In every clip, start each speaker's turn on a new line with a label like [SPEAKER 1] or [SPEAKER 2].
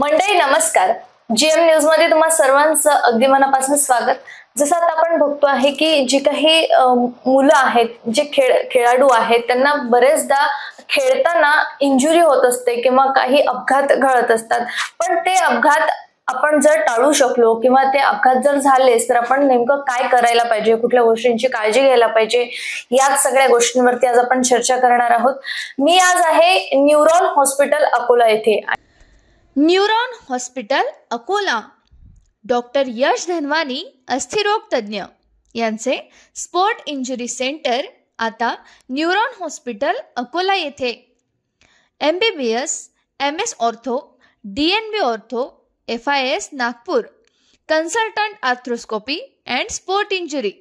[SPEAKER 1] मंडळी नमस्कार. GM news मध्ये तुम्हा सर्वांचं अगदी मनापासून स्वागत. जसं आता आपण बघतो आहे की जी काही मुलं आहेत, जे खेळाडू आहेत, त्यांना बरेचदा खेळताना इंजुरी होत असते किंवा काही अपघात घडत असतात. पण ते अपघात आपण जर टाळू शकलो किंवा ते अपघात जर झालेच तर आपण नेमकं काय करायला पाहिजे, कुठल्या गोष्टींची काळजी घ्यायला पाहिजे, याच सगळ्या गोष्टींवरती आज आपण चर्चा करणार आहोत. मी आज आहे न्यूरॉन हॉस्पिटल अकोला येथे.
[SPEAKER 2] न्यूरॉन हॉस्पिटल अकोला डॉक्टर यश धनवानी अस्थिरोग तज्ञ यांचे स्पोर्ट इंजुरी सेंटर आता न्यूरॉन हॉस्पिटल अकोला येथे MBBS, MS ortho, DNB ortho, FIS Nagpur, consultant arthroscopy and sport injury,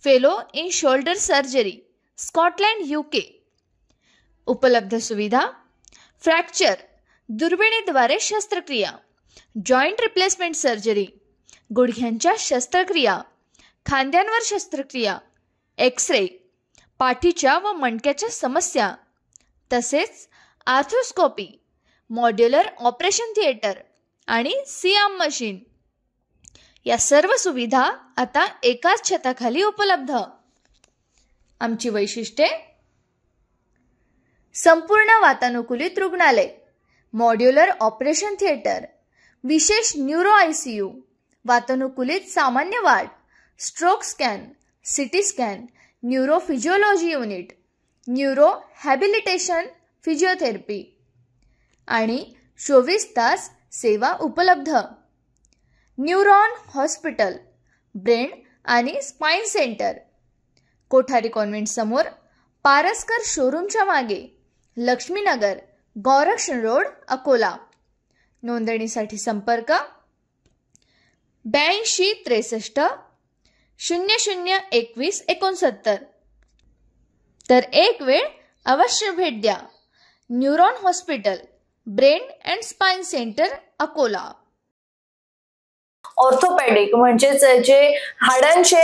[SPEAKER 2] fellow in shoulder surgery, Scotland UK. उपलब्ध सुविधा: फ्रॅक्चर, दुर्बिणीद्वारे शस्त्रक्रिया, जॉइंट रिप्लेसमेंट सर्जरी, गुडघ्यांच्या शस्त्रक्रिया, खांद्यांवर शस्त्रक्रिया, एक्स-रे, पाठीच्या व मणक्याच्या समस्या, तसेच आर्थ्रोस्कोपी, मॉड्युलर ऑपरेशन थिएटर आणि सियाम मशीन या सर्व सुविधा आता एकाच छताखाली उपलब्ध. आमची वैशिष्ट्ये: संपूर्ण वातानुकूलित रुग्णालय, मॉड्युलर ऑपरेशन थिएटर, विशेष न्यूरो ICU, वातानुकूलित सामान्य ward, stroke scan, CT scan, neuro physiology unit, neuro habilitation physiotherapy आणि 24 तास सेवा उपलब्ध. न्यूरॉन हॉस्पिटल, ब्रेन आणि स्पाइन सेंटर, कोठारी कॉन्व्हेंट समोर, पारसकर शोरूमच्या मागे, लक्ष्मीनगर, गौरक्षण रोड, अकोला. नोंदणीसाठी संपर्क 82 63 00 21 69. तर एक वेळ अवश्य भेट द्या. Neuron hospital, brain and spine centre, Akola.
[SPEAKER 1] Orthopaedic म्हणजेच जे हाडांचे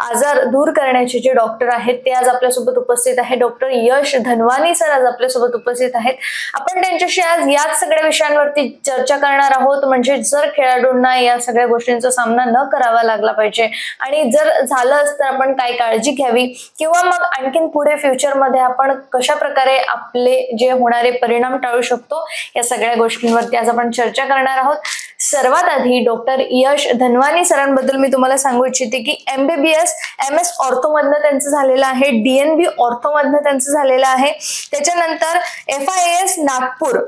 [SPEAKER 1] आजार दूर करण्याचे जे डॉक्टर आहेत ते आज आपल्यासोबत उपस्थित आहे. डॉक्टर यश धनवानी सर आज आपल्यासोबत उपस्थित आहेत. आपण त्यांच्याशी आज याच सगळ्या विषयांवरती चर्चा करणार आहोत. म्हणजे जर खेळाडूंना या सगळ्या गोष्टींचा सामना न करावा लागला पाहिजे आणि जर झालं तर आपण काय काळजी घ्यावी किंवा मग आणखीन पुढे फ्युचरमध्ये आपण कशा प्रकारे आपले जे होणारे परिणाम टाळू शकतो, या सगळ्या गोष्टींवरती आज आपण चर्चा करणार आहोत. सर्वात आधी डॉक्टर यश धनवानी सरांबद्दल मी तुम्हाला सांगू इच्छिते की MBBS MS ऑर्थो मधनं त्यांचं झालेलं आहे, DNB ऑर्थो मधनं त्यांचं झालेलं आहे, त्याच्यानंतर FIS नागपूर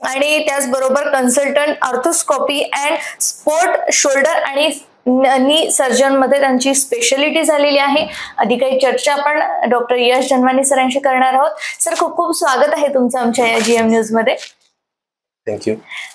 [SPEAKER 1] आणि त्याचबरोबर consultant arthroscopy and sport shoulder आणि नी सर्जन मध्ये त्यांची स्पेशालिटी झालेली आहे. अधिक काही चर्चा आपण डॉक्टर यश धनवानी सरांशी करणार आहोत. सर, खूप खूप स्वागत आहे तुमचं आमच्या या GM न्यूज मध्ये.
[SPEAKER 3] थँक्यू.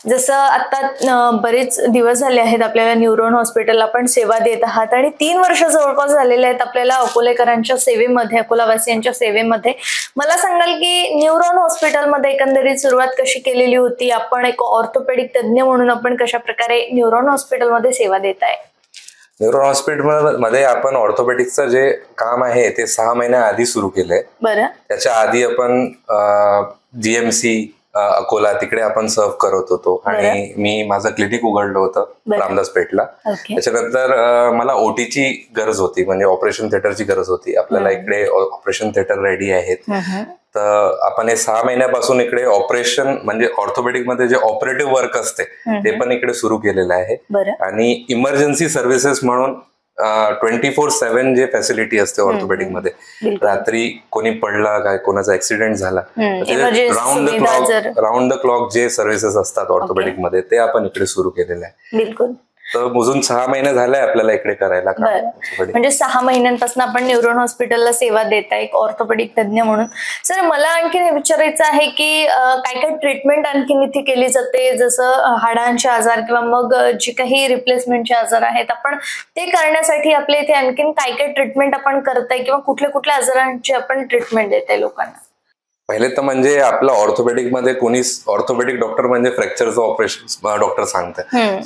[SPEAKER 1] जसं आता बरेच दिवस झाले आहेत आपल्याला न्यूरॉन हॉस्पिटल आपण सेवा देत आहात आणि 3 वर्ष जवळपास झालेले आहेत आपल्याला अकोलेकरांच्या सेवेमध्ये, अकोलावासियांच्या सेवेमध्ये. मला सांगाल की न्यूरॉन हॉस्पिटलमध्ये एकंदरीत सुरुवात कशी केलेली होती? आपण एक ऑर्थोपेडिक तज्ञ म्हणून आपण कशा प्रकारे न्यूरॉन हॉस्पिटलमध्ये सेवा देत आहे?
[SPEAKER 3] न्यूरॉन हॉस्पिटलमध्ये आपण ऑर्थोपेडिक्सचं जे काम आहे ते 6 महिन्या आधी सुरू केलंय.
[SPEAKER 1] बरं.
[SPEAKER 3] त्याच्या आधी आपण GMC अकोला तिकडे आपण सर्व करत होतो आणि मी माझं क्लिनिक उघडलं होतं रामदास पेठला. त्याच्यानंतर मला OTची गरज होती, म्हणजे ऑपरेशन थिएटरची गरज होती. आपल्याला इकडे ऑपरेशन थिएटर रेडी आहेत. तर आपण हे 6 महिन्यापासून इकडे ऑपरेशन म्हणजे ऑर्थोपेडिक मध्ये जे ऑपरेटिव्ह वर्क असते ते पण इकडे सुरू केलेलं आहे. आणि इमर्जन्सी सर्व्हिसेस म्हणून 24/7 जे फॅसिलिटी असते ऑर्थोपेडिक मध्ये, रात्री कोणी पडला, काय कोणाचा ऍक्सिडेंट झाला, राऊंड द क्लॉक जे सर्व्हिसेस असतात ऑर्थोपेडिक मध्ये ते आपण इकडे सुरू केलेलं आहे.
[SPEAKER 1] बिलकुल.
[SPEAKER 3] तर अजून 6 महिने झाले आपल्याला इकडे करायला.
[SPEAKER 1] म्हणजे 6 महिन्यांपासून आपण न्यूरॉन हॉस्पिटलला सेवा देताय एक ऑर्थोपेडिक तज्ञ म्हणून. सर, मला आणखीन हे विचारायचं आहे की काय काय ट्रीटमेंट आणखीन इथे केली जाते? जसं हाडांचे आजार किंवा मग जे काही रिप्लेसमेंटचे आजार आहेत, आपण ते करण्यासाठी आपल्या इथे आणखीन काय काय ट्रीटमेंट आपण करताय किंवा कुठल्या कुठल्या आजारांची आपण ट्रीटमेंट देताय लोकांना?
[SPEAKER 3] पहिले तर म्हणजे आपलं ऑर्थोपेडिक मध्ये कोणीच ऑर्थोपेडिक डॉक्टर म्हणजे फ्रॅक्चरचं ऑपरेशन डॉक्टर सांगतं.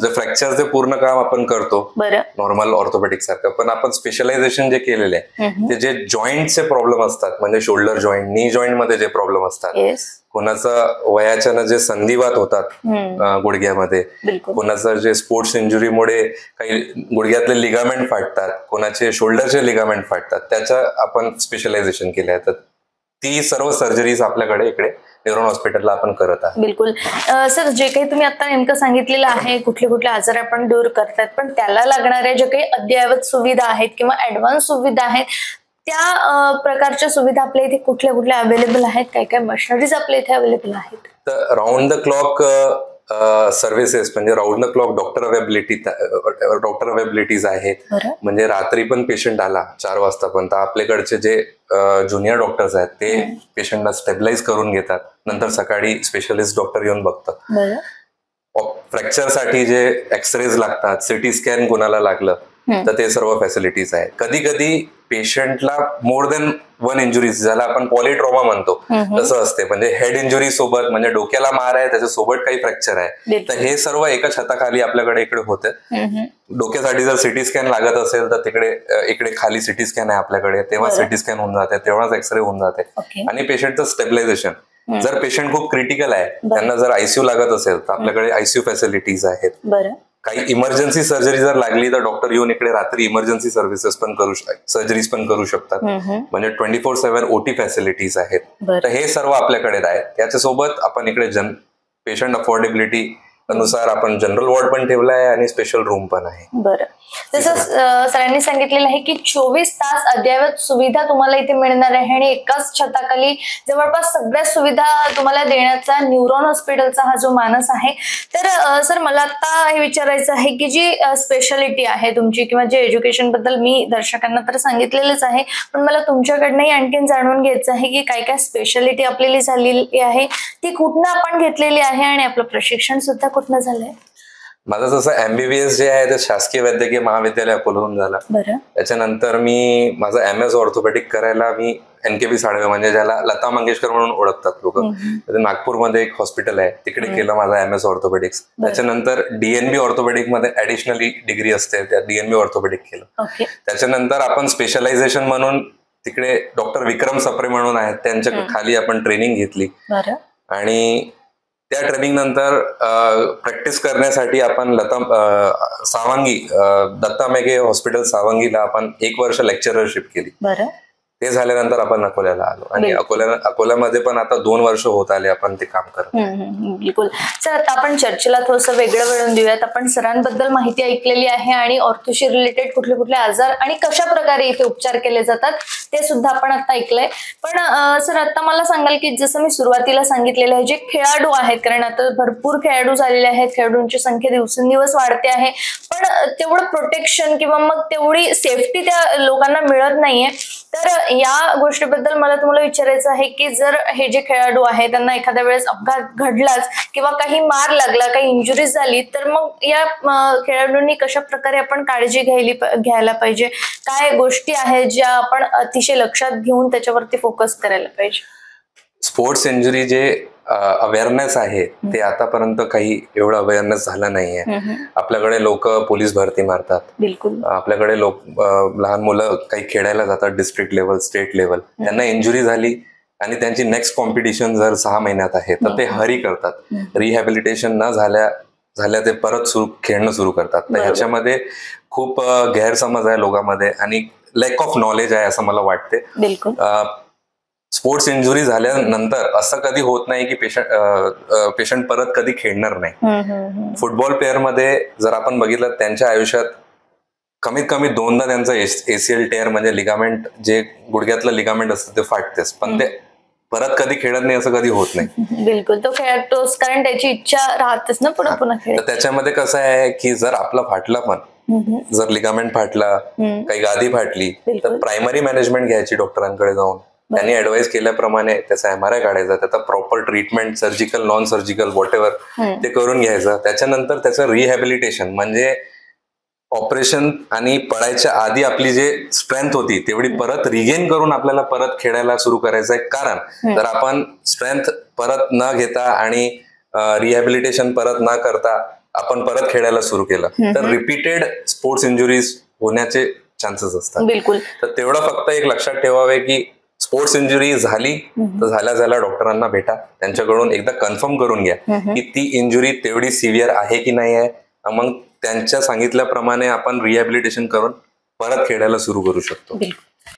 [SPEAKER 3] फ्रॅक्चरचे पूर्ण काम आपण करतो नॉर्मल ऑर्थोपेडिक सारखं, पण आपण स्पेशलायझेशन जे केलेले आहे ते जे जॉईंटचे प्रॉब्लेम असतात, म्हणजे शोल्डर जॉईंट, नी जॉईंट मध्ये जे प्रॉब्लेम असतात, कोणाचं वयाच्यानं जे संधिवात होतात गुडघ्यामध्ये, कोणाचं जे स्पोर्ट्स इंजुरीमुळे काही गुडघ्यातले लिगामेंट फाटतात, कोणाचे शोल्डरचे लिगामेंट फाटतात, त्याचं आपण स्पेशलायझेशन केलं आहे. तर ती सर्व सर्जरीज आपल्याकडे इकडे न्यूरॉन हॉस्पिटलला आपण करत आहोत.
[SPEAKER 1] बिलकुल सर, जे काही तुम्ही आता नेमकं सांगितलेलं आहे, कुठले कुठले आजार आपण दूर करतात, पण त्याला लागणाऱ्या जे काही अद्ययावत सुविधा आहेत किंवा ऍडव्हान्स सुविधा आहेत, त्या प्रकारच्या सुविधा आपल्या इथे कुठल्या कुठल्या अवेलेबल आहेत? काय काय मशिनरीज आपल्या इथे अवेलेबल आहेत?
[SPEAKER 3] तर राऊंड द क्लॉक सर्व्हिसेस म्हणजे round the clock doctor availabilities आहेत. म्हणजे रात्री पण पेशंट आला 4 वाजता पण, तर आपल्याकडचे जे ज्युनियर डॉक्टर्स आहेत ते पेशंटला स्टेबलाइज करून घेतात, नंतर सकाळी स्पेशलिस्ट डॉक्टर येऊन बघतात. फ्रॅक्चरसाठी जे एक्सरेज लागतात, सिटी स्कॅन कोणाला लागलं तर ते सर्व फॅसिलिटीज आहेत. कधी कधी पेशंटला मोर दॅन 1 इंजुरीज, ज्याला आपण पॉलिट्रॉमा म्हणतो तसं असते, म्हणजे हेड इंजुरी सोबत, म्हणजे डोक्याला मार आहे त्याच्यासोबत काही फ्रॅक्चर आहे, तर हे सर्व एका छताखाली आपल्याकडे इकडे होते. डोक्यासाठी जर सिटी स्कॅन लागत असेल तर तिकडे इकडे खाली सिटी स्कॅन आहे आपल्याकडे, तेव्हा सिटी स्कॅन होऊन जाते, तेव्हाच एक्सरे होऊन जाते. आणि पेशंटचं स्टेबलायझेशन, जर पेशंट खूप क्रिटिकल आहे, त्यांना जर आयसीयू लागत असेल तर आपल्याकडे आयसीयू फॅसिलिटीज आहेत. काही इमर्जन्सी सर्जरी जर लागली तर डॉक्टर येऊन इकडे रात्री इमर्जन्सी सर्व्हिसेस पण करू शकतात, सर्जरीज पण करू शकतात. म्हणजे 24/7 OT फॅसिलिटीज आहेत. तर हे सर्व आपल्याकडे आहे. त्याच्यासोबत आपण इकडे पेशंट अफोर्डेबिलिटी अनुसार आपण जनरल वॉर्ड पण ठेवला आहे आणि स्पेशल रूम पण आहे.
[SPEAKER 1] बरं, जसं सरांनी सांगितलेलं आहे की 24 तास अद्ययावत सुविधा तुम्हाला इथे मिळणार आहे आणि एकाच छताखाली जवळपास सगळ्या सुविधा तुम्हाला देण्याचा न्यूरॉन हॉस्पिटलचा हा जो मानस आहे. तर सर, मला आता हे विचारायचं आहे की जी स्पेशालिटी आहे तुमची किंवा जे एज्युकेशन बद्दल मी दर्शकांना तर सांगितलेलंच आहे, पण मला तुमच्याकडनंही आणखीन जाणून घ्यायचं आहे की काय काय स्पेशालिटी आपल्याला झालेली आहे, ती कुठनं आपण घेतलेली आहे आणि आपलं प्रशिक्षण सुद्धा कुठनं झालंय?
[SPEAKER 3] माझं जसं MBBS जे आहे ते शासकीय वैद्यकीय महाविद्यालय अकोल्याहून झालं. त्याच्यानंतर मी माझं MS ऑर्थोपेडिक करायला मी NKB साळवे, म्हणजे ज्याला लता मंगेशकर म्हणून ओळखतात लोक, नागपूरमध्ये एक हॉस्पिटल आहे, तिकडे केलं माझं MS ऑर्थोपेडिक्स. त्याच्यानंतर DNB ऑर्थोपेडिक मध्ये ऍडिशनली डिग्री असते, त्या DNB ऑर्थोपेडिक केलं. त्याच्यानंतर आपण स्पेशलायझेशन म्हणून तिकडे डॉक्टर विक्रम सप्रे म्हणून आहेत, त्यांच्या खाली आपण ट्रेनिंग घेतली. आणि त्या ट्रेनिंग नंतर प्रॅक्टिस करण्यासाठी आपण सावंगी दत्ता मेघे हॉस्पिटल सावंगीला आपण 1 वर्ष लेक्चररशिप केली. ते झाल्यानंतर आपण अकोल्याला आलो आणि अकोल्यामध्ये पण आता 2 वर्ष होत आले आपण ते काम करत.
[SPEAKER 1] बिलकुल सर, आता आपण चर्चेला थोडंसं वेगळं वळून देऊयात. आपण सरांबद्दल माहिती ऐकलेली आहे आणि ऑर्थोशी रिलेटेड कुठले कुठले आजार आणि कशा प्रकारे इथे उपचार केले जातात ते सुद्धा आपण आता ऐकलंय. पण सर, आता मला सांगाल की जसं मी सुरुवातीला सांगितलेलं आहे, जे खेळाडू आहेत, कारण आता भरपूर खेळाडू झालेले आहेत, खेळाडूंची संख्या दिवसेंदिवस वाढते आहे, पण तेवढं प्रोटेक्शन किंवा मग तेवढी सेफ्टी त्या लोकांना मिळत नाहीये. तर या गोष्टीबद्दल मला तुम्हाला विचारायचं आहे की जर हे जे खेळाडू आहेत त्यांना एखाद्या वेळेस अपघात घडलाच किंवा काही मार लागला, काही इंजुरीज झाली, तर मग या खेळाडूंनी कशा प्रकारे आपण काळजी घ्यायला पाहिजे? काय गोष्टी आहेत ज्या आपण अतिशय लक्षात घेऊन त्याच्यावरती फोकस करायला पाहिजे?
[SPEAKER 3] स्पोर्ट्स इंजुरी जे अवेअरनेस आहे ते आतापर्यंत काही एवढं अवेअरनेस झालं नाहीये. आपल्याकडे लोक पोलीस भरती मारतात, आपल्याकडे लोक लहान मुलं काही खेळायला जातात डिस्ट्रिक्ट लेवल, स्टेट लेवल, त्यांना इंजुरी झाली आणि त्यांची नेक्स्ट कॉम्पिटिशन जर 6 महिन्यात आहे तर ते हरी करतात. रिहॅबिलिटेशन न झाल्या ते परत खेळणं सुरू करतात. तर ह्याच्यामध्ये खूप गैरसमज आहे लोकांमध्ये आणि लॅक ऑफ नॉलेज आहे असं मला वाटते. स्पोर्ट्स इंजुरी झाल्यानंतर असं कधी होत नाही की पेशंट परत कधी खेळणार नाही. फुटबॉल प्लेअर मध्ये जर आपण बघितलं त्यांच्या आयुष्यात कमीत कमी 2दा त्यांचं ACL टेअर म्हणजे लिगामेंट, जे गुडघ्यातलं लिगामेंट असतं ते फाटतेच, पण ते परत कधी खेळत नाही असं कधी होत नाही.
[SPEAKER 1] बिलकुल, तो खेळतोच कारण त्याची इच्छा राहतेच ना पुन्हा पुन्हा खेळ.
[SPEAKER 3] त्याच्यामध्ये कसं आहे की जर आपला फाटला पण, जर लिगामेंट फाटला, काही गादी फाटली, तर प्रायमरी मॅनेजमेंट घ्यायची डॉक्टरांकडे जाऊन. त्यांनी ऍडवाइस केल्याप्रमाणे त्याचा MRI काढायचा, त्याचा proper treatment, surgical, non surgical, what ever ते करून घ्यायचं. त्याच्यानंतर त्याचं रिहॅबिलिटेशन म्हणजे ऑपरेशन आणि पडायच्या आधी आपली जे स्ट्रेंथ होती तेवढी परत रिगेन करून आपल्याला परत खेळायला सुरू करायचं आहे. कारण जर आपण स्ट्रेंथ परत न घेता आणि रिहॅबिलिटेशन परत न करता आपण परत खेळायला सुरू केलं तर रिपीटेड स्पोर्ट्स इंजुरीज होण्याचे चान्सेस असतात.
[SPEAKER 1] बिलकुल.
[SPEAKER 3] तर तेवढं फक्त एक लक्षात ठेवावे की स्पोर्ट्स इंजुरी झाली तर झाल्या डॉक्टरांना भेटा, त्यांच्याकडून एकदा कन्फर्म करून घ्या की ती इंजुरी तेवढी सिव्हिअर आहे की नाही आहे. मग त्यांच्या सांगितल्याप्रमाणे आपण रिहॅबिलिटेशन करून परत खेळायला सुरू करू शकतो.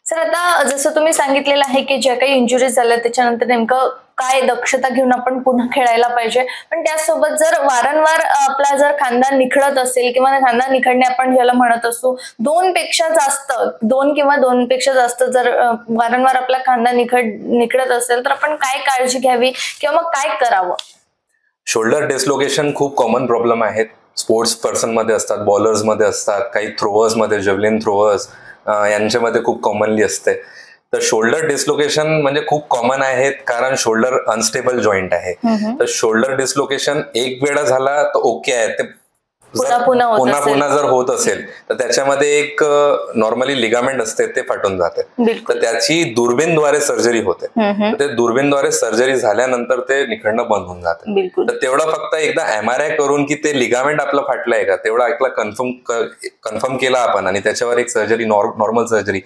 [SPEAKER 1] सर, आता जसं तुम्ही सांगितलेलं आहे की ज्या काही इंजुरीज झाल्या त्याच्यानंतर नेमकं काय दक्षता घेऊन आपण पुन्हा खेळायला पाहिजे, पण त्यासोबत जर वारंवार आपला जर खांदा निखळत असेल किंवा खांदा निखळणे आपण ज्याला म्हणत असतो, 2 किंवा 2पेक्षा जास्त जर वारंवार आपला खांदा निखळत असेल तर आपण काय काळजी घ्यावी किंवा मग काय करावं?
[SPEAKER 3] शोल्डर डिस्लोकेशन खूप कॉमन प्रॉब्लेम आहेत. स्पोर्ट्स पर्सन मध्ये असतात, बॉलर्स मध्ये असतात, काही थ्रोअर्स मध्ये, जेव्हलिन थ्रोअर्स यांच्यामध्ये खूप कॉमनली असते. तर शोल्डर डिस्लोकेशन म्हणजे खूप कॉमन आहेत कारण शोल्डर अनस्टेबल जॉईंट आहे. तर शोल्डर डिस्लोकेशन एक वेळा झाला तर ओके आहे, ते पुन्हा जर होत असेल तर त्याच्यामध्ये एक नॉर्मली लिगामेंट असते ते फाटून जाते. तर त्याची दुर्बीनद्वारे सर्जरी होते. ते दुर्बीनद्वारे सर्जरी झाल्यानंतर ते निखळणं बंद होऊन जाते. तर तेवढं फक्त एकदा MRI करून की ते लिगामेंट आपलं फाटलंय का तेवढा ऐकला कन्फर्म केला आपण आणि त्याच्यावर एक सर्जरी, नॉर्मल सर्जरी,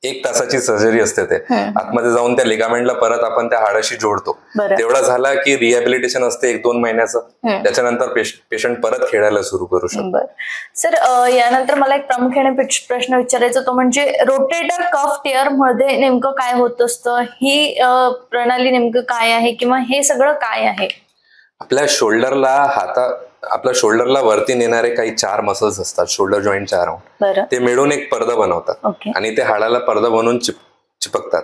[SPEAKER 3] एक तासाची सर्जरी असते. ते आतमध्ये जाऊन त्या लिगामेंटला परत आपण त्या हाडाशी जोडतो. तेवढा झाला की रिहॅबिलिटेशन असते 1-2 महिन्याचं. त्याच्यानंतर पेशंट परत खेळायला सुरू करू शकतो.
[SPEAKER 1] सर, यानंतर मला एक प्रामुख्याने प्रश्न विचारायचा, तो म्हणजे रोटेटर कफ टेअर मध्ये नेमकं काय होत असतं, ही प्रणाली नेमकं काय आहे किंवा हे सगळं काय आहे?
[SPEAKER 3] आपल्या शोल्डरला वरती नेणारे काही 4 मसल्स असतात, शोल्डर जॉईंटच्या अराउंड. ते मिळून एक पडदा बनवतात आणि ते हाडाला पडदा बनवून चिपकतात.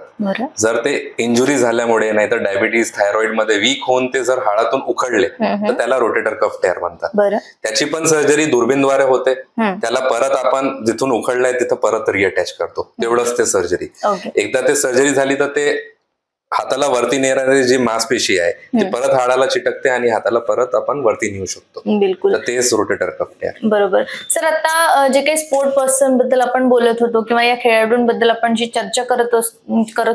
[SPEAKER 3] जर ते इंजुरी झाल्यामुळे नाहीतर डायबिटीज, थायरॉइड मध्ये वीक होऊन ते जर हाडातून उखडले तर त्याला रोटेटर कफ टेअर म्हणतात. त्याची पण सर्जरी दुर्बीनद्वारे होते. त्याला परत आपण जिथून उखडलाय तिथं परत रिअटॅच करतो. तेवढंच ते सर्जरी. एकदा ते सर्जरी झाली तर ते हाताला वरती नेणारी जी मांसपेशी आहे ती परत हाडाला चिटकते आणि हाताला परत आपण वरती नेऊ शकतो.
[SPEAKER 1] बिलकुल.
[SPEAKER 3] तर तेच रोटेटर कफ टेअर.
[SPEAKER 1] बरोबर. सर, आता जे काही स्पोर्ट पर्सन बद्दल आपण बोलत होतो किंवा या खेळाडूंबद्दल आपण जी चर्चा करत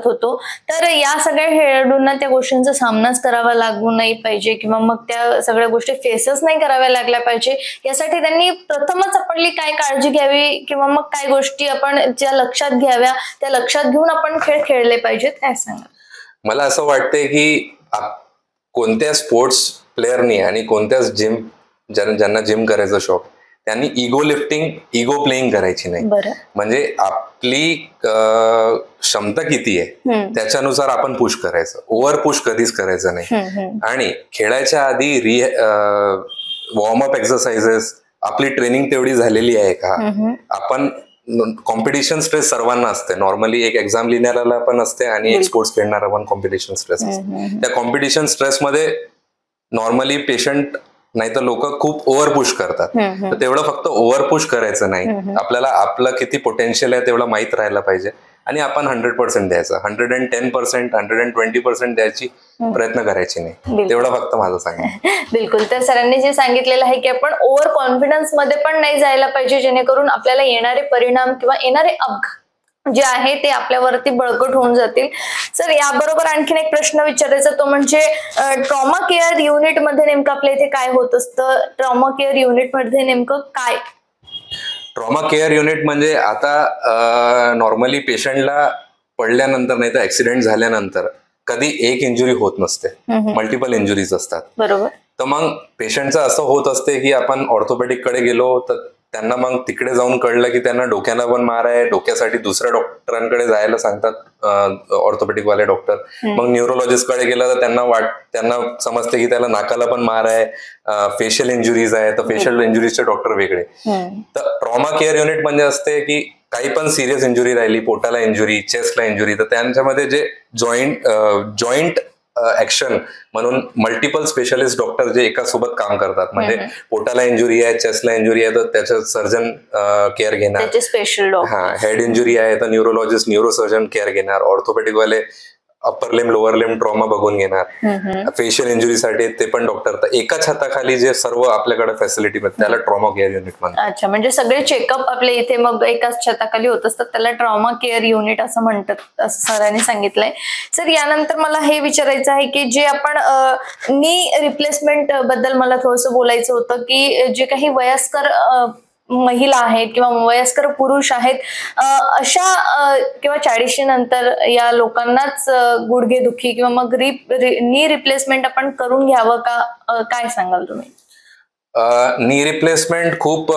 [SPEAKER 1] होतो, तर या सगळ्या खेळाडूंना त्या गोष्टींचा सामनाच करावा लागू नाही पाहिजे किंवा मग त्या सगळ्या गोष्टी फेसच नाही कराव्या लागल्या पाहिजे, यासाठी त्यांनी प्रथमच आपली काय काळजी घ्यावी किंवा मग काय गोष्टी आपण ज्या लक्षात घ्याव्या त्या लक्षात घेऊन आपण खेळ खेळले पाहिजेत, काय सांगा?
[SPEAKER 3] मला असं वाटतंय की कोणत्या स्पोर्ट्स प्लेअरनी आणि कोणत्याच ज्यांना जिम करायचा शौक त्यांनी इगो प्लेइंग करायची नाही. म्हणजे आपली क्षमता किती आहे त्याच्यानुसार आपण पुश करायचं, ओव्हर पुश कधीच करायचं नाही. आणि खेळायच्या आधी वॉर्मअप एक्सरसाइजेस, आपली ट्रेनिंग तेवढी झालेली आहे का, आपण कॉम्पिटिशन स्ट्रेस सर्वांना असते. नॉर्मली एक एक्झाम लिहिणाऱ्याला पण असते आणि एक स्पोर्ट्स खेळणारा पण कॉम्पिटिशन स्ट्रेस असते. त्या कॉम्पिटिशन स्ट्रेसमध्ये नॉर्मली पेशंट नाही तर लोक खूप ओव्हर पुश करतात. तर तेवढं फक्त ओव्हर पुश करायचं नाही. आपल्याला आपलं किती पोटेन्शियल आहे तेवढं माहित राहायला पाहिजे आणि आपण 100% द्यायचं, 110%, 120% द्यायची प्रयत्न करायची नाही. तेवढं फक्त माझं सांगणं.
[SPEAKER 1] बिलकुल. तर सरांनी जे सांगितलेलं आहे की आपण ओव्हर कॉन्फिडन्स मध्ये पण नाही जायला पाहिजे, जेणेकरून आपल्याला येणारे परिणाम किंवा येणारे अपघात जे आहे ते आपल्यावरती बळकट होऊन जातील. सर, याबरोबर आणखीन एक प्रश्न विचारायचा, तो म्हणजे ट्रॉमा केअर युनिट मध्ये नेमकं आपल्या इथे काय होत असतं? ट्रॉमा केअर युनिट मध्ये नेमकं काय?
[SPEAKER 3] ट्रॉमा केअर युनिट म्हणजे आता नॉर्मली पेशंटला पडल्यानंतर नाही तर ऍक्सिडेंट झाल्यानंतर कधी एक इंजुरी होत नसते, मल्टिपल इंजुरीज असतात.
[SPEAKER 1] बरोबर.
[SPEAKER 3] तर मग पेशंटचं असं होत असते की आपण ऑर्थोपेडिक कडे गेलो तर त्यांना मग तिकडे जाऊन कळलं की त्यांना डोक्याला पण मार आहे, डोक्यासाठी दुसऱ्या डॉक्टरांकडे जायला सांगतात ऑर्थोपेडिक वाले डॉक्टर. मग न्यूरोलॉजिस्ट कडे गेलं तर त्यांना समजते की त्याला नाकाला पण मार आहे, फेशियल इंजुरीज आहे, तर फेशियल इंजुरीजचे डॉक्टर वेगळे. तर ट्रॉमा केअर युनिट म्हणजे असते की काही पण सिरियस इंजुरी राहिली, पोटाला इंजुरी, चेस्टला इंजुरी, तर त्यांच्यामध्ये जे जॉईंट ऍक्शन म्हणून मल्टिपल स्पेशालिस्ट डॉक्टर जे एका सोबत काम करतात. म्हणजे पोटाला इंजुरी आहे, चेस्टला इंजुरी आहे तर त्याचं सर्जन केअर घेणार,
[SPEAKER 1] स्पेशल.
[SPEAKER 3] हेड इंजुरी आहे तर न्यूरोलॉजिस्ट न्यूरोसर्जन केअर घेणार, ऑर्थोपेडिक वाले अप्पर लिम लोअर लिम ट्रॉमा बघून घेणार, फेशियल इंजुरीसाठी ते पण डॉक्टर. एकाच छताखाली जे सर्व आपल्याकडे फॅसिलिटी त्याला ट्रॉमा केअर युनिट म्हणतात.
[SPEAKER 1] अच्छा, म्हणजे सगळे चेकअप आपल्या इथे मग एकाच छताखाली होत असतात, त्याला ट्रॉमा केअर युनिट असं म्हणतात, असं सरांनी सांगितलंय. सर, यानंतर मला हे विचारायचं आहे की जे आपण नी रिप्लेसमेंट बद्दल मला थोडंसं बोलायचं होतं की जे काही वयस्कर महिला आहेत किंवा वयस्कर पुरुष आहेत, अशा किंवा 40 नंतर या लोकांनाच गुडघेदुखी किंवा मग नी रिप्लेसमेंट आपण करून घ्यावं का, काय सांगाल तुम्ही?
[SPEAKER 3] नी रिप्लेसमेंट खूप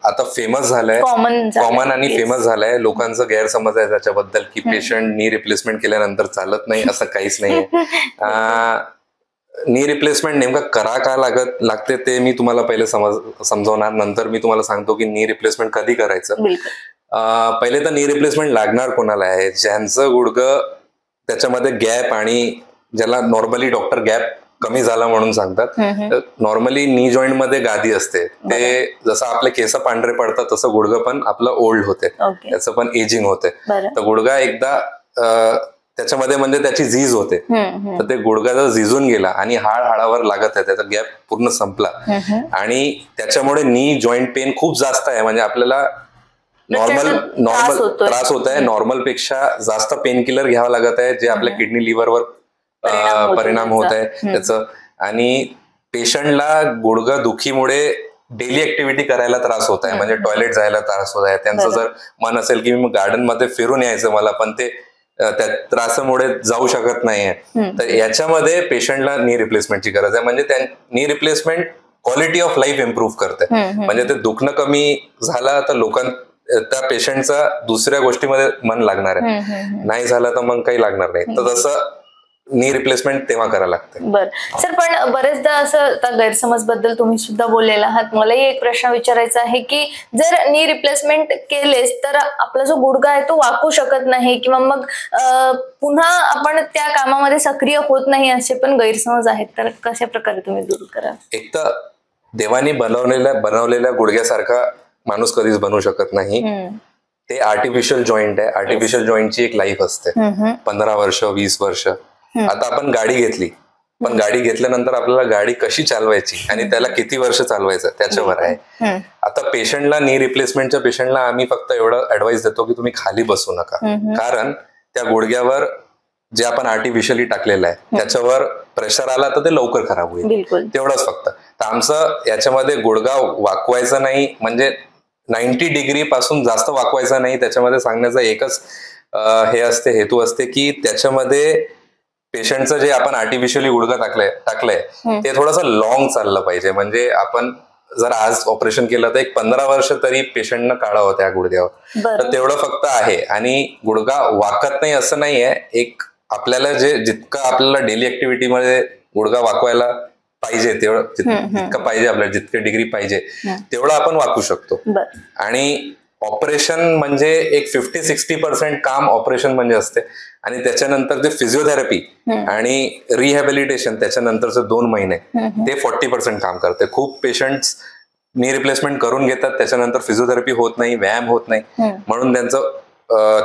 [SPEAKER 3] आता फेमस झालंय, कॉमन आणि फेमस झालंय. लोकांचा गैरसमज आहे त्याच्याबद्दल की पेशंट नी रिप्लेसमेंट केल्यानंतर चालत नाही, असं काहीच नाहीये. नी रिप्लेसमेंट नेमका करा का लागते ते मी तुम्हाला पहिले समजवणार, नंतर मी तुम्हाला सांगतो की नी रिप्लेसमेंट कधी करायचं. पहिले तर नी रिप्लेसमेंट लागणार कोणाला आहे, ज्यांचं गुडघं त्याच्यामध्ये गॅप, आणि ज्याला नॉर्मली डॉक्टर गॅप कमी झाला म्हणून सांगतात. नॉर्मली नी जॉईंट मध्ये गादी असते, ते जसं आपले केस पांढरे पडतात तसं गुडघं पण आपलं ओल्ड होते, त्याचं पण एजिंग होते. तर गुडघा एकदा त्याच्यामध्ये म्हणजे त्याची झीज होते, तर ते गुडघा जर झिजून गेला आणि हाडावर लागत आहे, त्याचा गॅप पूर्ण संपला आणि त्याच्यामुळे नी जॉईंट पेन खूप जास्त आहे. म्हणजे आपल्याला नॉर्मल त्रास होत आहे, नॉर्मल पेक्षा जास्त पेन किलर घ्यावं लागत आहे, जे आपल्या किडनी लिव्हरवर परिणाम होत आहे त्याचं. आणि पेशंटला गुडघा दुखीमुळे डेली ऍक्टिव्हिटी करायला त्रास होत आहे, म्हणजे टॉयलेट जायला त्रास होत आहे. त्यांचं जर मन असेल की मी गार्डन मध्ये फिरून यायचं मला, पण ते त्या त्रासामुळे जाऊ शकत नाहीये, तर याच्यामध्ये पेशंटला नी रिप्लेसमेंटची गरज आहे. म्हणजे knee replacement quality of life improve करते. म्हणजे ते दुखणं कमी झालं तर त्या पेशंटचा दुसऱ्या गोष्टीमध्ये मन लागणार आहे, नाही झालं तर मग काही लागणार नाही. तर तसं नी रिप्लेसमेंट तेव्हा करायला लागते.
[SPEAKER 1] बरं सर, पण बरेचदा असं गैरसमज बद्दल तुम्ही सुद्धा बोललेला आहात. मलाही एक प्रश्न विचारायचा आहे की जर नी रिप्लेसमेंट केलेस तर आपला जो गुडघा आहे तो वाकू शकत नाही किंवा मग पुन्हा आपण त्या कामामध्ये सक्रिय होत नाही, असे पण गैरसमज आहेत. तर कशा प्रकारे तुम्ही दूर कराल?
[SPEAKER 3] एक तर देवानी बनवलेल्या गुडघ्यासारखा माणूस कधीच बनवू शकत नाही. ते आर्टिफिशियल जॉईंट आहे. आर्टिफिशियल जॉईंटची एक लाईफ असते, 15 वर्ष 20 वर्ष. आता आपण गाडी घेतली, पण गाडी घेतल्यानंतर आपल्याला गाडी कशी चालवायची आणि त्याला किती वर्ष चालवायचं त्याच्यावर आहे. आता पेशंटला नी रिप्लेसमेंटच्या पेशंटला आम्ही फक्त एवढं ऍडवाइस देतो की तुम्ही खाली बसू नका, कारण त्या गुडघ्यावर जे आपण आर्टिफिशियली टाकलेलं आहे त्याच्यावर प्रेशर आला तर ते लवकर खराब होईल, तेवढंच फक्त. तर आमचं याच्यामध्ये गुडघा वाकवायचा नाही, म्हणजे 90 डिग्री पासून जास्त वाकवायचा नाही. त्याच्यामध्ये सांगण्याचा एकच हेतू असते की त्याच्यामध्ये पेशंटचं जे आपण आर्टिफिशियली गुडघा टाकलंय ते थोडंसं लॉंग चाललं पाहिजे. म्हणजे आपण जर आज ऑपरेशन केलं तर एक 15 वर्ष तरी पेशंटनं काढावं त्या गुडघ्यावर, तर तेवढं फक्त आहे. आणि गुडघा वाकत नाही असं नाहीये. एक आपल्याला जितकं आपल्याला डेली ऍक्टिव्हिटीमध्ये गुडघा वाकवायला पाहिजे तेवढं, जितकं पाहिजे आपल्याला, जितके डिग्री पाहिजे तेवढं आपण वाकू शकतो. आणि ऑपरेशन म्हणजे एक 50-60% काम ऑपरेशन म्हणजे असते. आणि त्याच्यानंतर जे फिजिओथेरपी आणि रिहॅबिलिटेशन त्याच्यानंतरचे 2 महिने ते 40% काम करते. खूप पेशंट्स नी रिप्लेसमेंट करून घेतात, त्याच्यानंतर फिजिओथेरपी होत नाही, व्यायाम होत नाही, म्हणून त्यांचं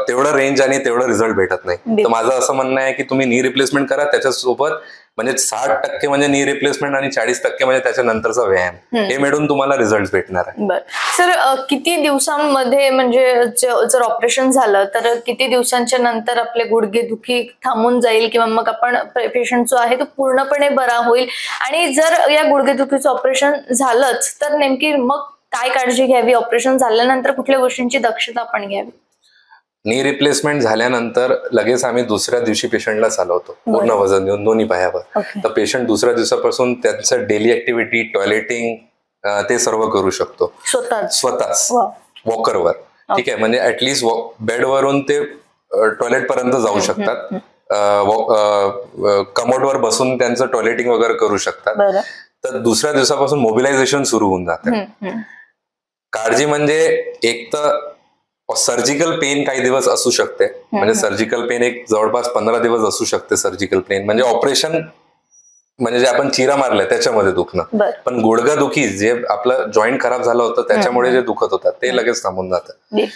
[SPEAKER 3] तेवढं रेंज आणि तेवढं रिझल्ट भेटत नाही. तर माझं असं म्हणणं आहे की तुम्ही नी रिप्लेसमेंट करा, त्याच्यासोबत म्हणजे 60% म्हणजे नी रिप्लेसमेंट आणि 40% म्हणजे त्याच्यानंतरचा व्यायाम, हे मिळून तुम्हाला रिझल्ट भेटणार आहे.
[SPEAKER 1] बरं सर, किती दिवसांमध्ये म्हणजे जर ऑपरेशन झालं तर किती दिवसांच्या नंतर आपले गुडघे दुखी थांबून जाईल किंवा मग आपण पेशंट जो आहे तो पूर्णपणे बरा होईल? आणि जर या गुडघेदुखीचं ऑपरेशन झालंच तर नेमकी मग काय काळजी घ्यावी? ऑपरेशन झाल्यानंतर कुठल्या गोष्टींची दक्षता आपण घ्यावी?
[SPEAKER 3] नी रिप्लेसमेंट झाल्यानंतर लगेच आम्ही दुसऱ्या दिवशी पेशंटला चालवतो, पूर्ण वजन देऊन दोन्ही पायावर. तर पेशंट दुसऱ्या दिवसापासून त्यांचं डेली ऍक्टिव्हिटी, टॉयलेटिंग ते सर्व करू शकतो स्वतःच वॉकरवर. ठीक आहे, म्हणजे ऍटलिस्ट बेडवरून ते टॉयलेट पर्यंत जाऊ शकतात, कमोडवर बसून त्यांचं टॉयलेटिंग वगैरे करू शकतात. तर दुसऱ्या दिवसापासून मोबिलायझेशन सुरू होऊन जाते. काळजी म्हणजे एक तर सर्जिकल पेन काही दिवस असू शकते, म्हणजे सर्जिकल पेन एक जवळपास 15 दिवस असू शकते. सर्जिकल पेन म्हणजे ऑपरेशन म्हणजे जे आपण चिरा मारलाय त्याच्यामध्ये दुखणं, पण गुडघा दुखी जे आपलं जॉईंट खराब झालं होतं त्याच्यामुळे जे दुखत होतं ते लगेच थांबून जातं.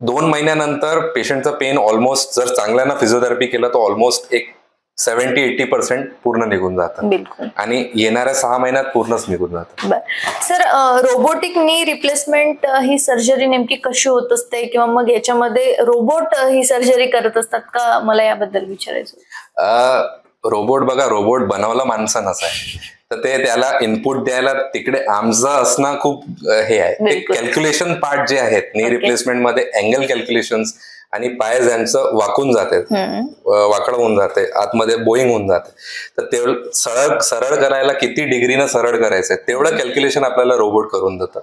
[SPEAKER 3] 2 महिन्यानंतर पेशंटचं पेन ऑलमोस्ट, जर चांगल्यानं फिजिओथेरपी केलं तर ऑलमोस्ट एक 70-80% पूर्ण निघून जातं.
[SPEAKER 1] बिलकुल.
[SPEAKER 3] आणि येणाऱ्या 6 महिन्यात पूर्णच निघून जातं.
[SPEAKER 1] सर, रोबोटिक नी रिप्लेसमेंट ही सर्जरी नेमकी कशी होत असते, किंवा मग याच्यामध्ये रोबोट ही सर्जरी करत असतात का, मला याबद्दल विचारायचं.
[SPEAKER 3] रोबोट बघा, रोबोट बनवला माणसानंच आहे, तर ते त्याला इनपुट द्यायला तिकडे आमचं असणं खूप हे आहे. ते कॅल्क्युलेशन पार्ट जे आहेत नी रिप्लेसमेंट मध्ये, अँगल कॅल्क्युलेशन्स आणि पाय ज्यांचं वाकून जाते, वाकडं होऊन जाते, आतमध्ये बोईंग होऊन जाते, तर तेवढं सरळ करायला किती डिग्रीनं सरळ करायचंय तेवढं कॅल्क्युलेशन आपल्याला रोबोट करून देतं.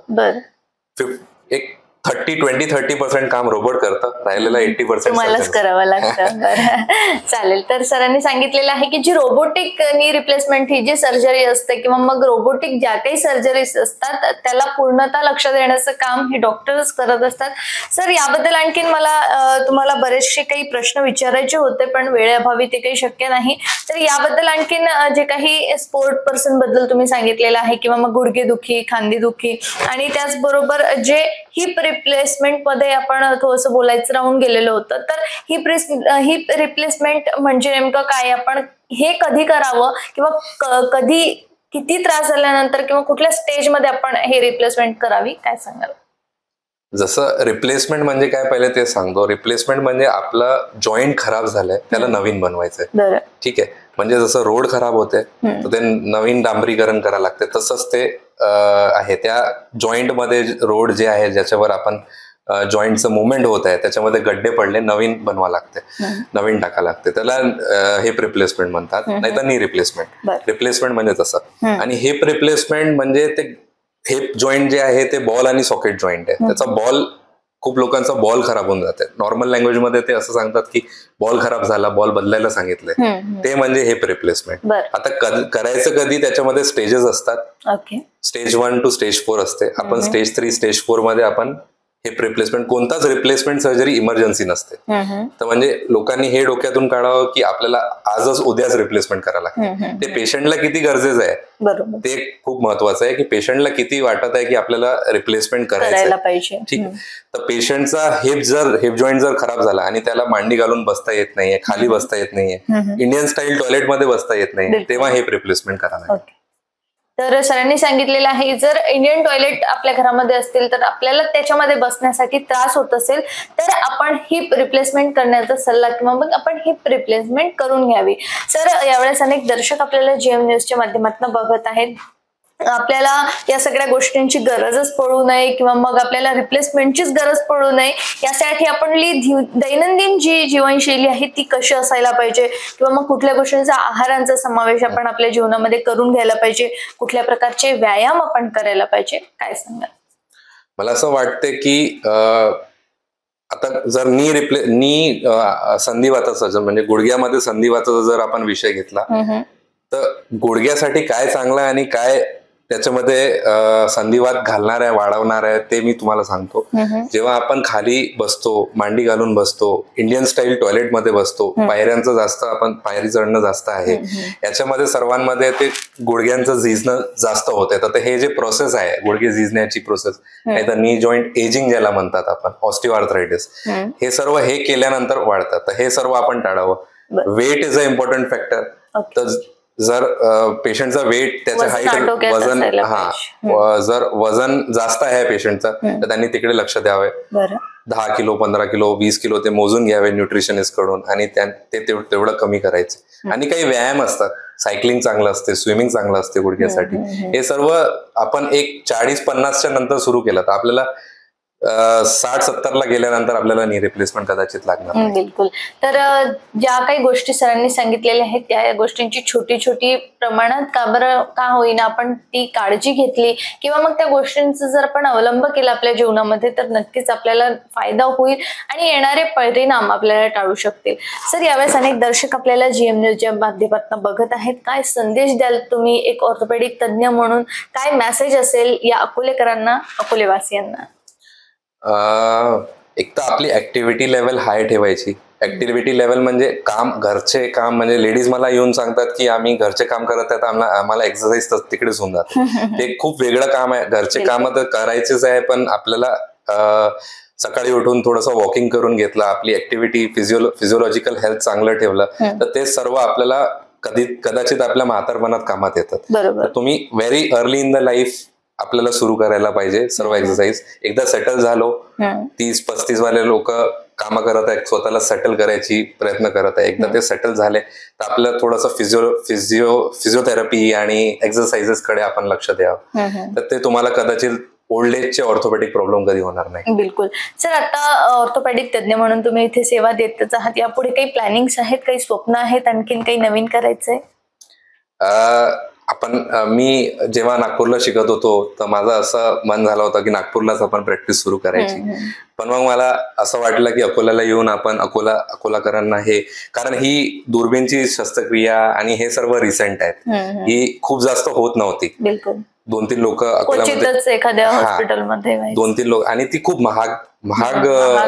[SPEAKER 3] एक 20-30% काम रोबोट करतं, राहिलेला 80%
[SPEAKER 1] तुम्हालाच करावं लागतं. चालेल. तर सरांनी सांगितलेलं आहे की जी रोबोटिक नी रिप्लेसमेंट ही जी सर्जरी असते, किंवा मग रोबोटिक ज्या काही सर्जरीज असतात त्याला पूर्णतः लक्ष देण्याचं काम हे डॉक्टर्स करत असतात. सर, याबद्दल आणखीन मला तुम्हाला बरेचसे काही प्रश्न विचारायचे होते, पण वेळेअभावी ते काही शक्य नाही. तर याबद्दल आणखीन जे काही स्पोर्ट पर्सन बद्दल तुम्ही सांगितलेलं आहे, किंवा मग गुडघेदुखी, खांदेदुखी, आणि त्याचबरोबर जे हिप रिप्लेसमेंट मध्ये आपण थोडंसं बोलायचं राहून गेलेलं होतं, तर हिप रिप्लेसमेंट म्हणजे नेमकं काय, आपण हे कधी करावं, किंवा कधी, किती त्रास झाल्यानंतर, किंवा कुठल्या स्टेजमध्ये आपण हे रिप्लेसमेंट करावी, काय सांगाल.
[SPEAKER 3] जसं रिप्लेसमेंट म्हणजे काय, पहिले ते सांगतो. रिप्लेसमेंट म्हणजे आपलं जॉईंट खराब झालंय, त्याला नवीन बनवायचंय. ठीक आहे. म्हणजे जसं रोड खराब होते तर ते नवीन डांबरीकरण करायला लागते, तसंच ते आहे. त्या जॉईंट मध्ये रोड जे आहे, ज्याच्यावर आपण जॉईंटचं मुवमेंट होत आहे, त्याच्यामध्ये गड्डे पडले, नवीन बनवा लागते, नवीन टाका लागते, त्याला हिप रिप्लेसमेंट म्हणतात, नाही तर नी रिप्लेसमेंट. रिप्लेसमेंट म्हणजे तसं. आणि हिप रिप्लेसमेंट म्हणजे ते हिप जॉईंट जे आहे ते बॉल आणि सॉकेट जॉईंट आहे. त्याचा बॉल, खूप लोकांचा बॉल खराब होऊन जाते. नॉर्मल लँग्वेज मध्ये ते असं सांगतात की बॉल खराब झाला, बॉल बदलायला सांगितलंय, ते म्हणजे हिप रिप्लेसमेंट. आता करायचं कधी, त्याच्यामध्ये स्टेजेस असतात. स्टेज 1 to स्टेज 4 असते. आपण स्टेज 3, स्टेज 4 मध्ये आपण हिप रिप्लेसमेंट, कोणताच रिप्लेसमेंट सर्जरी इमर्जन्सी नसते. तर म्हणजे लोकांनी हे डोक्यातून काढावं की आपल्याला आजच उद्याच रिप्लेसमेंट करायला लागतं. ते पेशंटला किती गरजेचं आहे ते खूप महत्वाचं आहे, की पेशंटला किती वाटत आहे की आपल्याला रिप्लेसमेंट करायला पाहिजे. ठीक. तर पेशंटचा हिप जॉईंट जर खराब झाला आणि त्याला मांडी घालून बसता येत नाहीये, खाली बसता येत नाहीये, इंडियन स्टाईल टॉयलेटमध्ये बसता येत नाही, तेव्हा हिप रिप्लेसमेंट करायला.
[SPEAKER 1] तर सरांनी सांगितलेलं आहे, जर इंडियन टॉयलेट आपल्या घरामध्ये असतील तर आपल्याला त्याच्यामध्ये बसण्यासाठी त्रास होत असेल तर आपण हिप रिप्लेसमेंट करण्याचा सल्ला, किंवा मग आपण हिप रिप्लेसमेंट करून घ्यावी. सर, यावेळेस अनेक दर्शक आपल्याला GM न्यूजच्या माध्यमातून बघत आहेत. आपल्याला या सगळ्या गोष्टींची गरजच पडू नये, किंवा मग आपल्याला रिप्लेसमेंटचीच गरज पडू नये, यासाठी आपण दैनंदिन जी जीवनशैली आहे ती कशी असायला पाहिजे, किंवा मग कुठल्या गोष्टींचा, आहारांचा समावेश आपण आपल्या जीवनामध्ये करून घ्यायला पाहिजे, कुठल्या प्रकारचे व्यायाम आपण करायला पाहिजे, काय सांगाल.
[SPEAKER 3] मला असं वाटतं की आता जर नी संधिवाताचा, म्हणजे गुडघ्यामध्ये संधिवाताचा जर आपण विषय घेतला, तर गुडघ्यासाठी काय चांगलं आहे आणि काय त्याच्यामध्ये संधिवात घालणार आहे, वाढवणार आहे, ते मी तुम्हाला सांगतो. जेव्हा आपण खाली बसतो, मांडी घालून बसतो, इंडियन स्टाईल टॉयलेट मध्ये बसतो, पायऱ्यांचं जास्त, आपण पायरी चढणं जास्त आहे, याच्यामध्ये सर्वांमध्ये ते गुडघ्यांचं झिजणं जास्त होत आहे. तर हे जे प्रोसेस आहे, गुडघे झिजण्याची प्रोसेस, नाही तर नी जॉईंट एजिंग ज्याला म्हणतात आपण, ऑस्टिओआर्थरायटिस, हे सर्व हे केल्यानंतर वाढतात. तर हे सर्व आपण टाळावं. Weight is a important factor. तर जर पेशंटचा वेट, त्याचं हाईट, वजन, जर वजन जास्त आहे पेशंटचं तर त्यांनी तिकडे लक्ष द्यावे. 10 किलो, 15 किलो, 20 किलो ते मोजून घ्यावे न्यूट्रिशनिस्ट कडून, आणि ते तेवढं कमी करायचं. आणि काही व्यायाम असतात, सायकलिंग चांगलं असते, स्विमिंग चांगलं असते गुडघ्यासाठी. हे सर्व आपण एक 40-50च्या नंतर सुरू केलं तर आपल्याला 60-70 ला गेल्यानंतर आपल्याला नी रिप्लेसमेंट कदाचित लागणार नाही.
[SPEAKER 1] बिलकुल. तर ज्या काही गोष्टी सरांनी सांगितलेल्या आहेत त्या गोष्टींची छोटी छोटी प्रमाणात का होईना आपण ती काळजी घेतली, किंवा मग त्या गोष्टींचा जर आपण अवलंब केला आपल्या जीवनामध्ये, तर नक्कीच आपल्याला फायदा होईल आणि येणारे परिणाम आपल्याला टाळू शकतील. सर, यावेळेस अनेक दर्शक आपल्याला GM न्यूजच्या माध्यमातून बघत आहेत. काय संदेश द्याल तुम्ही एक ऑर्थोपेडिक तज्ञ म्हणून, काय मेसेज असेल या अकोलेकरांना, अकोलेवासियांना.
[SPEAKER 3] एक तर आपली ऍक्टिव्हिटी लेवल हाय ठेवायची. ऍक्टिव्हिटी लेवल म्हणजे काम, घरचे काम, म्हणजे लेडीज मला येऊन सांगतात की आम्ही घरचे काम करत आहेत, आम्हाला एक्सरसाइज तिकडेच होऊन जात. ते खूप वेगळं काम आहे. घरचे काम तर करायचेच आहे, पण आपल्याला सकाळी उठून थोडंसं वॉकिंग करून घेतलं, आपली ऍक्टिव्हिटी फिजिओलॉजिकल हेल्थ चांगलं ठेवलं, तर ते सर्व आपल्याला कदाचित आपल्या म्हातारपणात कामात येतात. तर तुम्ही very early in the life आपल्याला सुरू करायला पाहिजे सर्व एक्सरसाइज. एकदा सेटल झालो, 30-35 वाले लोक कामं करत आहेत, स्वतःला सेटल करायची प्रयत्न करत आहे, एकदा ते सेटल झाले तर आपलं थोडंसं फिजिओथेरपी आणि एक्सरसाइजेस कडे आपण लक्ष द्यावं, तर ते तुम्हाला कदाचित ओल्ड एजचे ऑर्थोपेडिक प्रॉब्लेम कधी होणार नाही.
[SPEAKER 1] बिलकुल सर. आता ऑर्थोपेडिक तज्ञ म्हणून तुम्ही इथे सेवा देतच आहात, यापुढे काही प्लॅनिंग्स आहेत, काही स्वप्न आहेत, आणखीन काही नवीन करायचंय?
[SPEAKER 3] मी जेव्हा नागपूरला शिकत होतो तर माझं असं मन झालं होतं की नागपूरलाच आपण प्रॅक्टिस सुरू करायची, पण मग मला असं वाटलं की अकोल्याला येऊन आपण अकोलाकरांना कारण ही दुर्बीणची शस्त्रक्रिया आणि हे सर्व रिसेंट आहेत, ही खूप जास्त होत नव्हती. 2-3 लोक अकोल्यामध्ये,
[SPEAKER 1] एखाद्या हॉस्पिटलमध्ये
[SPEAKER 3] 2-3 लोक, आणि ती खूप महाग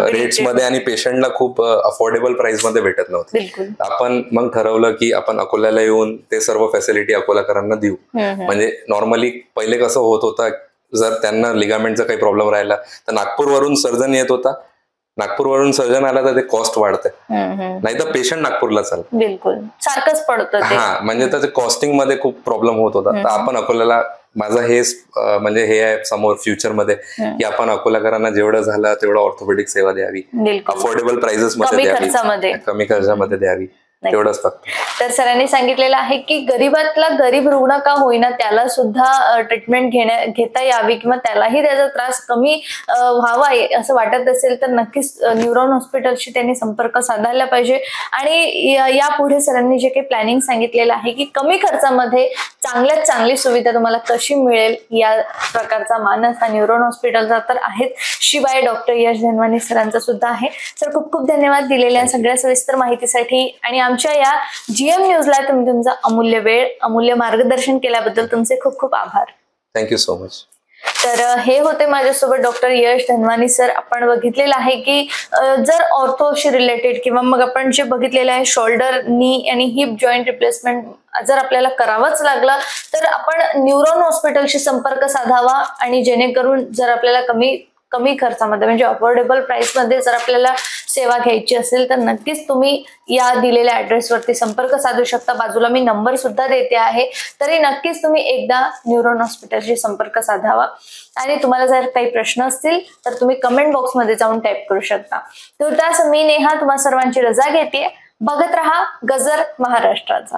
[SPEAKER 3] रेट्स मध्ये आणि पेशंटला खूप अफोर्डेबल प्राइस मध्ये भेटत नव्हती. आपण मग ठरवलं की आपण अकोल्याला येऊन ते सर्व फॅसिलिटी अकोलाकरांना देऊ. म्हणजे नॉर्मली पहिले कसं होत होतं, जर त्यांना लिगामेंटचा काही प्रॉब्लेम राहिला तर नागपूरवरून सर्जन येत होता, नागपूरवरून सर्जन आला तर ते कॉस्ट वाढते, नाही तर पेशंट नागपूरला चालतं.
[SPEAKER 1] बिलकुल सारखंच पडतं.
[SPEAKER 3] म्हणजे त्याचे कॉस्टिंग मध्ये खूप प्रॉब्लेम होत होता. तर आपण अकोल्याला, माझं म्हणजे हे आहे समोर फ्युचरमध्ये की आपण अकोलाकरांना जेवढं झालं तेवढं ऑर्थोपेडिक सेवा द्यावी, अफोर्डेबल प्राइसेस मध्ये द्यावी, कमी खर्चामध्ये द्यावी, तेवढंच फक्त.
[SPEAKER 1] तर सरांनी सांगितलेलं आहे की गरीबातला गरीब रुग्ण का होईना त्याला सुद्धा ट्रीटमेंट घेता यावी किंवा त्यालाही त्याचा त्रास कमी व्हावा असं वाटत असेल तर नक्कीच न्यूरॉन हॉस्पिटलशी त्यांनी संपर्क साधायला पाहिजे. आणि यापुढे सरांनी जे काही प्लॅनिंग सांगितलेलं आहे की कमी खर्चामध्ये चांगल्यात चांगली सुविधा तुम्हाला कशी मिळेल, या प्रकारचा मानस हा न्यूरॉन हॉस्पिटलचा तर आहेच, शिवाय डॉक्टर यश धनवानी सरांचा सुद्धा आहे. सर खूप खूप धन्यवाद दिलेल्या सगळ्या सविस्तर माहितीसाठी, आणि आमच्या या GM न्यूजला तुम्ही तुमचा अमूल्य वेळ, अमूल्य मार्गदर्शन केल्याबद्दल तुमचे खूप खूप आभार.
[SPEAKER 3] Thank you so much.
[SPEAKER 1] तर हे होते माझ्यासोबत डॉक्टर यश धनवानी सर. आपण बघितलेलं आहे की जर ऑर्थोशी रिलेटेड किंवा मग आपण जे बघितलेलं आहे शोल्डर, नी आणि हिप जॉईंट रिप्लेसमेंट जर आपल्याला करावंच लागलं तर आपण न्यूरॉन हॉस्पिटलशी संपर्क साधावा, आणि जेणेकरून जर आपल्याला कमी खर्चामध्ये म्हणजे अफोर्डेबल प्राइस मध्ये जर आपल्याला सेवा घ्यायची असेल तर नक्कीच तुम्ही या दिलेल्या ऍड्रेसवरती संपर्क साधू शकता. बाजूला मी नंबर सुद्धा देते आहे, तरी नक्कीच तुम्ही एकदा न्यूरॉन हॉस्पिटलशी संपर्क साधावा. आणि तुम्हाला जर काही प्रश्न असतील तर तुम्ही कमेंट बॉक्समध्ये जाऊन टाईप करू शकता. तुर्तास मी नेहा तुम्हा सर्वांची रजा घेते. बघत रहा गजर महाराष्ट्राचा.